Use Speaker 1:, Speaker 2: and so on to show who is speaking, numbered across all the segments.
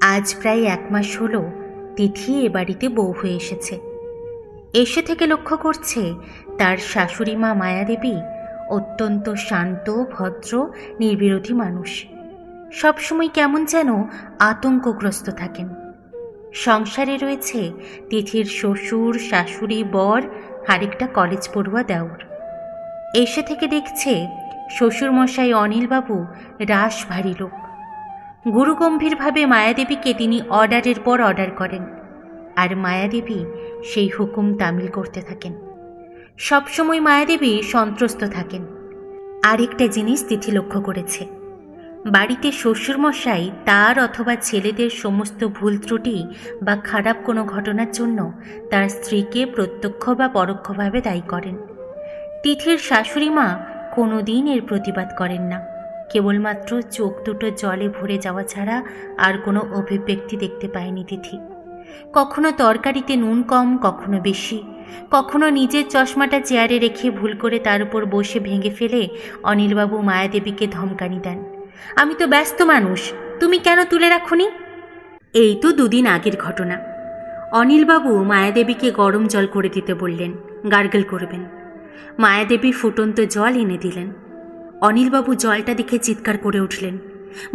Speaker 1: আজ প্রায় 1 মাস হলো তিথি এ বাড়িতে বউ হয়ে এসেছে। এসে থেকে লক্ষ্য করছে তার শাশুড়ি মা মায়াদেবী অত্যন্ত শান্ত, ভদ্র, নির্বিরোধী মানুষ। সবসময় কেমন যেন আতঙ্কগ্রস্ত থাকেন। সংসারে রয়েছে তিথির শ্বশুর, শাশুড়ি, বর আর একটা কলেজ পড়ুয়া দেওর। এসে থেকে দেখছে শ্বশুরমশাই অনিলবাবু রাশভারী লোক। গুরুগম্ভীরভাবে মায়াদেবীকে তিনি অর্ডারের পর অর্ডার করেন, আর মায়াদেবী সেই হুকুম তামিল করতে থাকেন। সবসময় মায়াদেবী সন্ত্রস্ত থাকেন। আরেকটা জিনিস তিথি লক্ষ্য করেছে, বাড়িতে শ্বশুরমশাই তার অথবা ছেলেদের সমস্ত ভুল ত্রুটি বা খারাপ কোনো ঘটনার জন্য তার স্ত্রীকে প্রত্যক্ষ বা পরোক্ষভাবে দায়ী করেন। তিথির শাশুড়ি মা কোনো দিন এর প্রতিবাদ করেন না। কেবলমাত্র চোখ দুটো জলে ভরে যাওয়া ছাড়া আর কোনো অভিব্যক্তি দেখতে পায়নি তিথি। কখনো তরকারিতে নুন কম, কখনো বেশি, কখনো নিজের চশমাটা চেয়ারে রেখে ভুল করে তার উপর বসে ভেঙে ফেলে অনিলবাবু মায়াদেবীকে ধমকানি দেন, আমি তো ব্যস্ত মানুষ, তুমি কেন তুলে রাখুনি? এই তো 2 দিন আগের ঘটনা। অনিলবাবু মায়াদেবীকে গরম জল করে দিতে বললেন, গার্গল করবেন। মায়াদেবী ফুটন্ত জল এনে দিলেন। অনিলবাবু জলটা দেখে চিৎকার করে উঠলেন,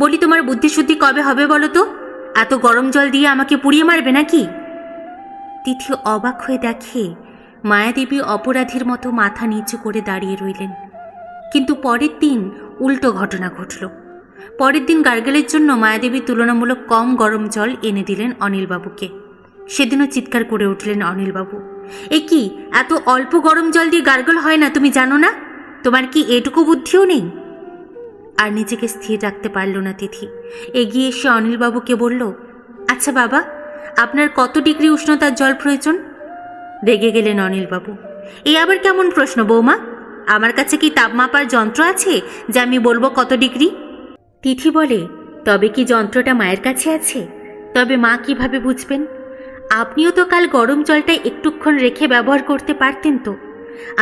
Speaker 1: বলি তোমার বুদ্ধিশুদ্ধি কবে হবে বলো তো? এত গরম জল দিয়ে আমাকে পুড়িয়ে মারবে নাকি? তিথি অবাক হয়ে দেখে মায়াদেবী অপরাধীর মতো মাথা নিচু করে দাঁড়িয়ে রইলেন। কিন্তু পরের দিন উল্টো ঘটনা ঘটল। পরের দিন গার্গেলের জন্য মায়াদেবী তুলনামূলক কম গরম জল এনে দিলেন অনিলবাবুকে। সেদিনও চিৎকার করে উঠলেন অনিলবাবু, এ কি, এত অল্প গরম জল দিয়ে গার্গল হয় না, তুমি জানো না? তোমার কি এটুকু বুদ্ধিও নেই? আর নিজেকে স্থির রাখতে পারল না তিথি। এগিয়ে এসে অনিলবাবুকে বলল, আচ্ছা বাবা, আপনার কত ডিগ্রি উষ্ণতার জল প্রয়োজন? রেগে গেলেন অনিলবাবু, এই আবার কেমন প্রশ্ন বৌমা? আমার কাছে কি তাপমাপার যন্ত্র আছে যে আমি বলবো কত ডিগ্রি? তিথি বলে, তবে কি যন্ত্রটা মায়ের কাছে আছে? তবে মা কিভাবে বুঝবেন? আপনিও তো কাল গরম জলটা একটুক্ষণ রেখে ব্যবহার করতে পারতেন তো।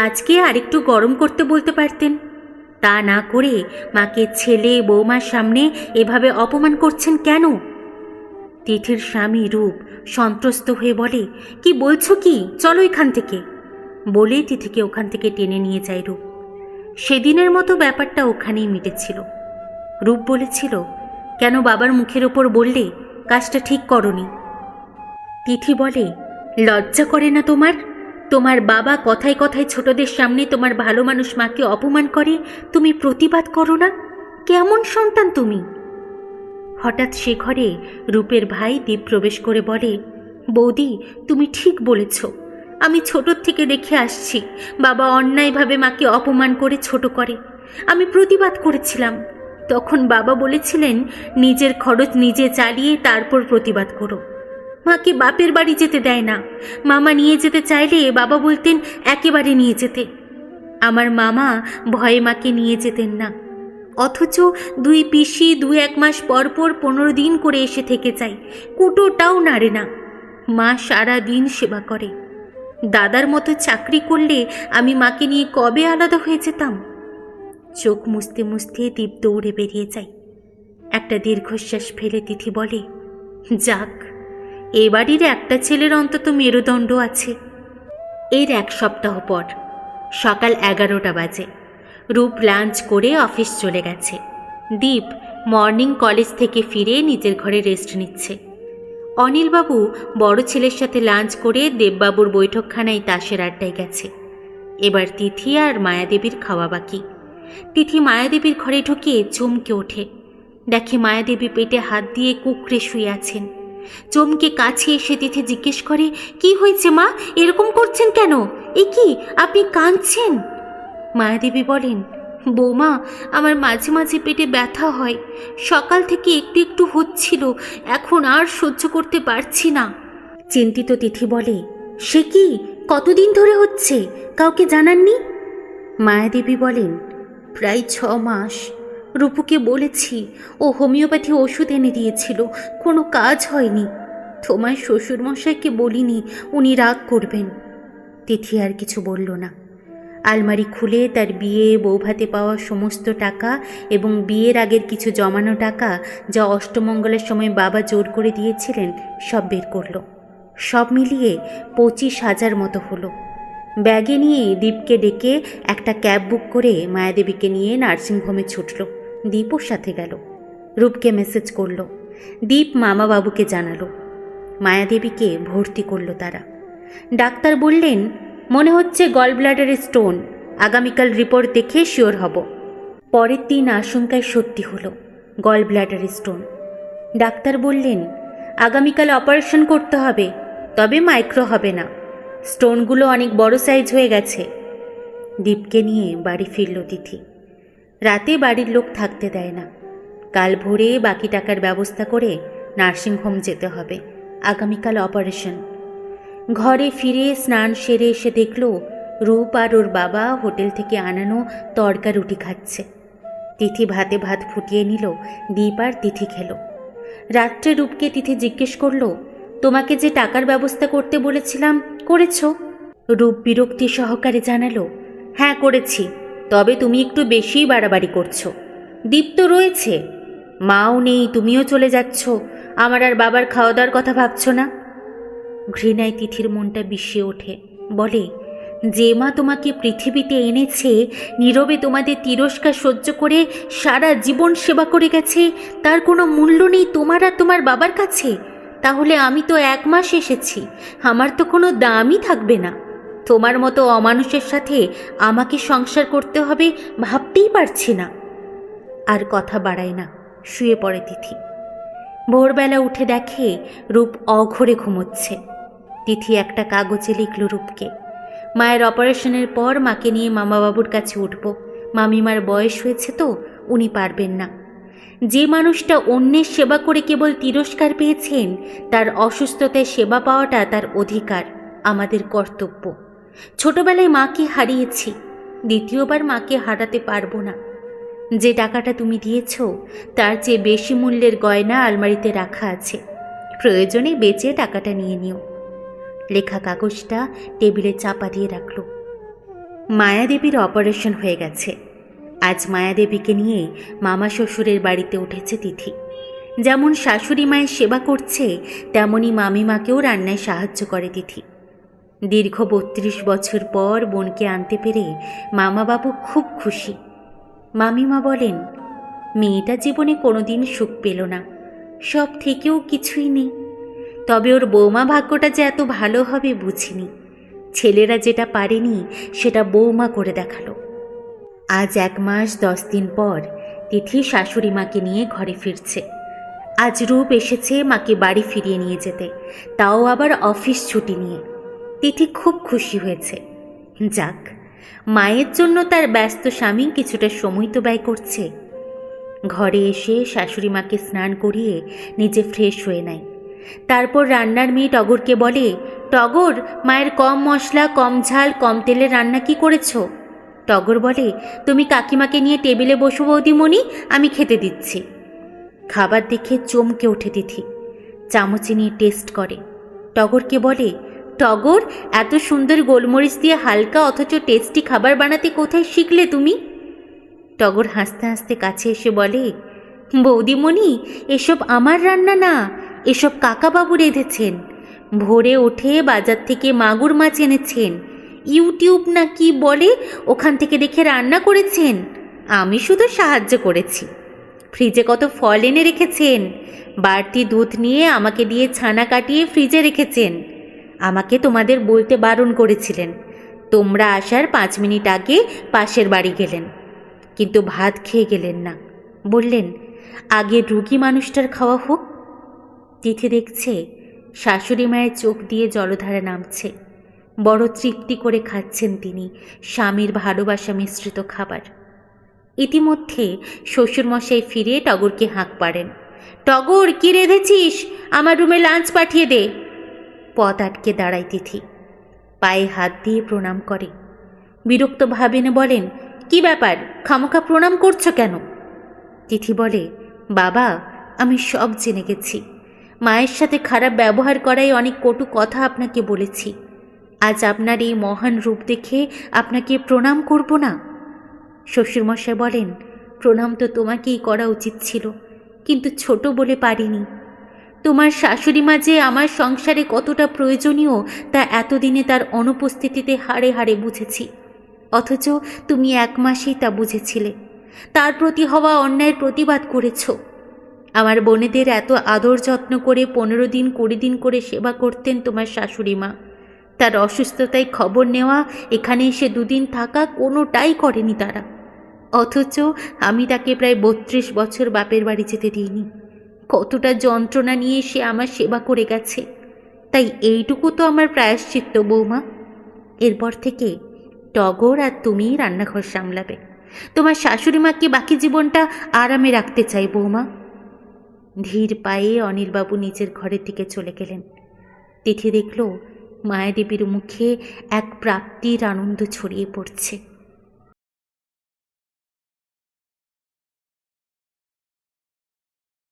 Speaker 1: আজকে আর একটু গরম করতে বলতে পারতেন। তা না করে মাকে ছেলে বৌমার সামনে এভাবে অপমান করছেন কেন? তিথির স্বামী রূপ সন্ত্রস্ত হয়ে বলে, কি বলছো কি, চলো এখান থেকে। বলে তিথিকে ওখান থেকে টেনে নিয়ে যায় রূপ। সেদিনের মতো ব্যাপারটা ওখানেই মিটেছিল। রূপ বলেছিল, কেন বাবার মুখের ওপর বললে? কাজটা ঠিক করনি। তিথি বলে, লজ্জা করে না তোমার? তোমার বাবা কথায় কথায় ছোটদের সামনে তোমার ভালো মানুষ মাকে অপমান করে, তুমি প্রতিবাদ করো না? কেমন সন্তান তুমি? হঠাৎ সে ঘরে রূপের ভাই দীপ প্রবেশ করে বলে, বৌদি, তুমি ঠিক বলেছ। আমি ছোটোর থেকে দেখে আসছি বাবা অন্যায়ভাবে মাকে অপমান করে ছোট করে। আমি প্রতিবাদ করেছিলাম। তখন বাবা বলেছিলেন, নিজের খরচ নিজে চালিয়ে তারপর প্রতিবাদ করো। মাকে বাপের বাড়ি যেতে দেয় না। মামা নিয়ে যেতে চাইলে বাবা বলতেন একেবারে নিয়ে যেতে। আমার মামা ভয়ে মাকে নিয়ে যেতেন না। অথচ 2 পিসি 2-1 মাস পর পর 15 দিন করে এসে থেকে যায়, কুটোটাও নাড়ে না। মা সারা দিন সেবা করে। দাদার মতো চাকরি করলে আমি মাকে নিয়ে কবে আলাদা হয়ে যেতাম। চোখ মুছতে মুছতে দীপ দৌড়ে বেরিয়ে যায়। একটা দীর্ঘশ্বাস ফেলে তিথি বলে, যাক, এ বাড়ির একটা ছেলের অন্তত মেরুদণ্ড আছে। এর 1 সপ্তাহ পর সকাল 11টা বাজে। রূপ লাঞ্চ করে অফিস চলে গেছে। দীপ মর্নিং কলেজ থেকে ফিরে নিজের ঘরে রেস্ট নিচ্ছে। অনিলবাবু বড় ছেলের সাথে লাঞ্চ করে দেববাবুর বৈঠকখানায় তাসের আড্ডায় গেছে। এবার তিথি আর মায়াদেবীর খাওয়া বাকি। তিথি মায়াদেবীর ঘরে ঢুকে চমকে ওঠে। দেখে মায়াদেবী পেটে হাত দিয়ে কুঁকড়ে শুয়ে আছেন। চমকে কাছে এসে তিথি জিজ্ঞেস করে, কি হয়েছে মা, এরকম করছেন কেন? এ কি, আপনি কাঁদছেন? মায়াদেবী বলেন, বৌমা, আমার মাঝে মাঝে পেটে ব্যথা হয়। সকাল থেকে একটু একটু হচ্ছিল, এখন আর সহ্য করতে পারছি না। চিন্তিত তিথি বলে, সে কি, কতদিন ধরে হচ্ছে, কাউকে জানাননি? মায়াদেবী বলেন, প্রায় 6 মাস। রূপুকে বলেছি, ও হোমিওপ্যাথি ওষুধ এনে দিয়েছিল, কোনো কাজ হয়নি। তোমার শ্বশুরমশাইকে বলিনি, উনি রাগ করবেন। তিথি আর কিছু বলল না। আলমারি খুলে তার বিয়ে বৌভাতে পাওয়া সমস্ত টাকা এবং বিয়ের আগের কিছু জমানো টাকা যা অষ্টমঙ্গলের সময় বাবা জোর করে দিয়েছিলেন সব বের করলো। সব মিলিয়ে 25,000 মতো হলো। ব্যাগে নিয়ে দীপকে ডেকে একটা ক্যাব বুক করে মায়াদেবীকে নিয়ে নার্সিংহোমে ছুটল। দীপও সাথে গেল। রূপকে মেসেজ করলো। দীপ মামাবাবুকে জানালো। মায়াদেবীকে ভর্তি করলো তারা। ডাক্তার বললেন, মনে হচ্ছে গল ব্লাডারে স্টোন, আগামীকাল রিপোর্ট দেখে শিওর হব। পরের দিন আশঙ্কায় সত্যি হলো, গল ব্লাডারে স্টোন। ডাক্তার বললেন, আগামীকাল অপারেশন করতে হবে, তবে মাইক্রো হবে না, স্টোনগুলো অনেক বড় সাইজ হয়ে গেছে। দীপকে নিয়ে বাড়ি ফিরল তিথি। রাতে বাড়ির লোক থাকতে দেয় না। কাল ভোরে বাকি টাকার ব্যবস্থা করে নার্সিংহোম যেতে হবে, আগামীকাল অপারেশন। ঘরে ফিরে স্নান সেরে এসে দেখল রূপ আর ওর বাবা হোটেল থেকে আনানো তড়কা রুটি খাচ্ছে। তিথি ভাতে ভাত ফুটিয়ে নিল, দীপ আর তিথি খেল। রাত্রে রূপকে তিথি জিজ্ঞেস করল, তোমাকে যে টাকার ব্যবস্থা করতে বলেছিলাম করেছ? রূপ বিরক্তি সহকারে জানালো, হ্যাঁ করেছি, তবে তুমি একটু বেশিই বাড়াবাড়ি করছো। দীপ তো রয়েছে, মাও নেই, তুমিও চলে যাচ্ছ, আমার আর বাবার খাওয়া দাওয়ার কথা ভাবছো না? ঘৃণায় তিথির মনটা বিষিয়ে ওঠে। বলে, যে মা তোমাকে পৃথিবীতে এনেছে, নীরবে তোমাদের তিরস্কার সহ্য করে সারা জীবন সেবা করে গেছে, তার কোনো মূল্য নেই তোমার আর তোমার বাবার কাছে? তাহলে আমি তো 1 মাস এসেছি, আমার তো কোনো দামই থাকবে না। তোমার মতো অমানুষের সাথে আমাকে সংসার করতে হবে ভাবতেই পারছি না। আর কথা বাড়ায় না, শুয়ে পড়ে তিথি। ভোরবেলা উঠে দেখে রূপ অঘরে ঘুমোচ্ছে। তিথি একটা কাগজে লিখল রূপকে, মায়ের অপারেশনের পর মাকে নিয়ে মামাবাবুর কাছে উঠব, মামিমার বয়স হয়েছে তো, উনি পারবেন না। যে মানুষটা অন্যের সেবা করে কেবল তিরস্কার পেয়েছেন, তার অসুস্থতায় সেবা পাওয়াটা তার অধিকার, আমাদের কর্তব্য। ছোটবেলায় মাকে হারিয়েছি, দ্বিতীয়বার মাকে হারাতে পারবো না। যে টাকাটা তুমি দিয়েছ তার চেয়ে বেশি মূল্যের গয়না আলমারিতে রাখা আছে, প্রয়োজনে বেচে টাকাটা নিয়ে নিও। লেখা কাগজটা টেবিলে চাপা দিয়ে রাখল। মায়াদেবীর অপারেশন হয়ে গেছে। আজ মায়াদেবীকে নিয়ে মামা শ্বশুরের বাড়িতে উঠেছে তিথি। যেমন শাশুড়ি মায়ের সেবা করছে, তেমনি মামিমাকেও রান্নায় সাহায্য করে তিথি। দীর্ঘ 32 বছর পর বোনকে আনতে পেরে মামাবাবু খুব খুশি। মামিমা বলেন, মেয়েটা জীবনে কোনোদিন সুখ পেল না, সব থেকেও কিছুই নেই, তবে ওর বৌমা ভাগ্যটা যে এত ভালো হবে বুঝিনি। ছেলেরা যেটা পারেনি সেটা বৌমা করে দেখালো। আজ 1 মাস 10 দিন পর তিথি শাশুড়ি মাকে নিয়ে ঘরে ফিরছে। আজ রূপ এসেছে মাকে বাড়ি ফিরিয়ে নিয়ে যেতে, তাও আবার অফিস ছুটি নিয়ে। তিথি খুব খুশি হয়েছে। যাক, মায়ের জন্য তার ব্যস্ত স্বামী কিছুটা সময় তো ব্যয় করছে। ঘরে এসে শাশুড়ি মাকে স্নান করিয়ে নিজে ফ্রেশ হয়ে নেয়। তারপর রান্নার মেয়ে টগরকে বলে, টগর, মায়ের কম মশলা, কম ঝাল, কম তেলে রান্না কি করেছ? টগর বলে, তুমি কাকিমাকে নিয়ে টেবিলে বসো বৌদিমণি, আমি খেতে দিচ্ছি। খাবার দেখে চমকে ওঠে তিথি, চামচে নিয়ে টেস্ট করে। টগরকে বলে, টগর, এত সুন্দর গোলমরিচ দিয়ে হালকা অথচ টেস্টি খাবার বানাতে কোথায় শিখলে তুমি? টগর হাসতে হাসতে কাছে এসে বলে, বৌদিমণি, এসব আমার রান্না না, এসব কাকাবাবু রেঁধেছেন। ভোরে উঠে বাজার থেকে মাগুর মাছ এনেছেন, ইউটিউব না কি বলে ওখান থেকে দেখে রান্না করেছেন, আমি শুধু সাহায্য করেছি। ফ্রিজে কত ফল এনে রেখেছেন, বাড়তি দুধ নিয়ে আমাকে দিয়ে ছানা কাটিয়ে ফ্রিজে রেখেছেন। আমাকে তোমাদের বলতে বারণ করেছিলেন, তোমরা আসার 5 মিনিট আগে পাশের বাড়ি গেলেন, কিন্তু ভাত খেয়ে গেলেন না। বললেন, আগে রুগী মানুষটার খাওয়া হোক। তিথি দেখছে শাশুড়ি মায়ের চোখ দিয়ে জলধারা নামছে। বড় তৃপ্তি করে খাচ্ছেন তিনি স্বামীর ভালোবাসা মিশ্রিত খাবার। ইতিমধ্যে শ্বশুরমশাই ফিরে টগরকে হাঁক পাড়েন, টগর, কি রেঁধেছিস? আমার রুমে লাঞ্চ পাঠিয়ে দে। পথ আটকে দাঁড়ায় তিথি, পায়ে হাত দিয়ে প্রণাম করে। বিরক্ত ভাবেনে বলেন, কি ব্যাপার, খামোখা প্রণাম করছো কেন? তিথি বলে, বাবা, আমি সব জেনে গেছি। মায়ের সাথে খারাপ ব্যবহার করায় অনেক কটু কথা আপনাকে বলেছি। আজ আপনার এই মহান রূপ দেখে আপনাকে প্রণাম করব না? শ্বশুরমশাই বলেন, প্রণাম তো তোমাকেই করা উচিত ছিল, কিন্তু ছোট বলে পারিনি। তোমার শাশুড়ি মা যে আমার সংসারে কতটা প্রয়োজনীয় তা এতদিনে তার অনুপস্থিতিতে হাড়ে হাড়ে বুঝেছি, অথচ তুমি 1 মাসেই তা বুঝেছিলে। তার প্রতি হওয়া অন্যায়ের প্রতিবাদ করেছ। আমার বোনেদের এত আদর যত্ন করে 15 দিন 20 দিন করে সেবা করতেন তোমার শাশুড়ি মা। তার অসুস্থতায় খবর নেওয়া, এখানে এসে 2 দিন থাকা কোনোটাই করেনি তারা। অথচ আমি তাকে প্রায় 32 বছর বাপের বাড়ি যেতে দিইনি। কতটা যন্ত্রণা নিয়ে সে আমার সেবা করে গেছে। তাই এইটুকু তো আমার প্রায়শ্চিত্ত বৌমা। এরপর থেকে টগর আর তুমিই রান্নাঘর সামলাবে। তোমার শাশুড়ি মাকে বাকি জীবনটা আরামে রাখতে চাই বৌমা। ধীর পায়ে অনিলবাবু নিজের ঘরের দিকে চলে গেলেন। তিথি দেখল মায়াদেবীর মুখে এক প্রাপ্তির আনন্দ ছড়িয়ে পড়ছে।